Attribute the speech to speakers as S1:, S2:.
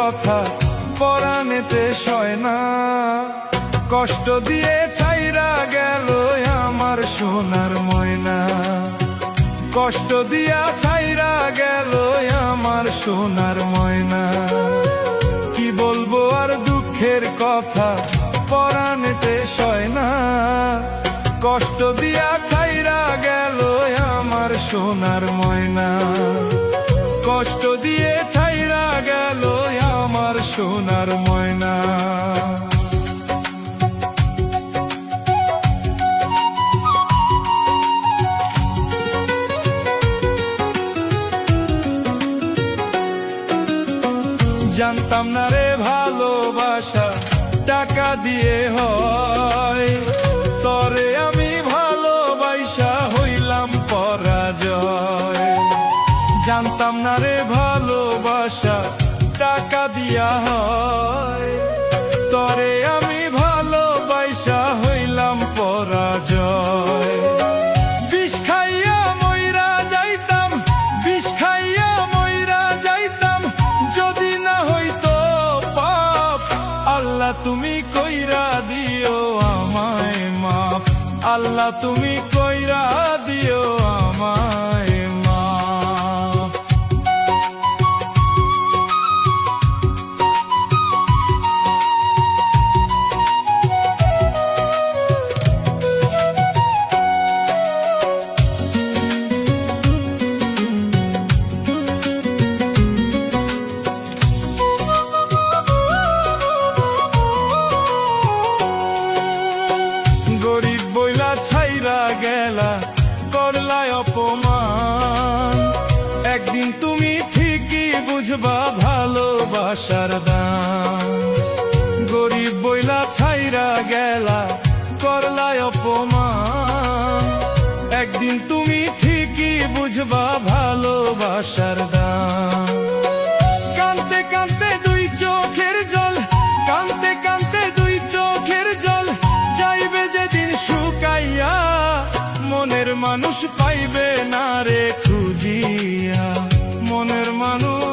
S1: কথা পরাণেতে সয় না। কষ্ট দিয়ে ছাইরা গেল আমার সোনার ময়না, কষ্ট দিয়া ছাইরা গেল আমার সোনার ময়না। কি বলবো আর দুঃখের কথা পরাণেতে সয় না। কষ্ট দিয়া ছাইরা গেল আমার সোনার ময়না, কষ্ট দিয়ে ছাইরা গেল আমার সোনার ময়না। জানতাম না রে ভালোবাসা টাকা দিয়ে হয়, তরে আমি ভালোবাসা হইলাম পরাজয়। জানতাম না রে ভালোবাসা টাকা দিয়া হয়, তরে আমি ভালোবাসা হইলাম পরাজয়। বিষ খাইয়া মইরা যাইতাম, বিষ খাইয়া মইরা যাইতাম যদি না হইতো পাপ। আল্লাহ তুমি কইরা দিও আমায় মাফ, আল্লাহ তুমি কইরা দিও আমায় মাফ। গরিব বইলা ছাইরা গেলা করলাই অপমান, একদিন তুমি ঠিকই বুঝবা ভালোবাসার দাম। গরিব বইলা ছাইরা গেলা করলাই অপমান, একদিন তুমি ঠিকই বুঝবা ভালোবাসার দাম। কাঁদতে কাঁদতে দুই চোখের জল, কাঁদতে কাঁদতে দুই চোখের জল যাইবে যেদিন শুকাইয়া। মনের মানুষ পাইবে না রে খুঁজিয়া, মনের মানুষ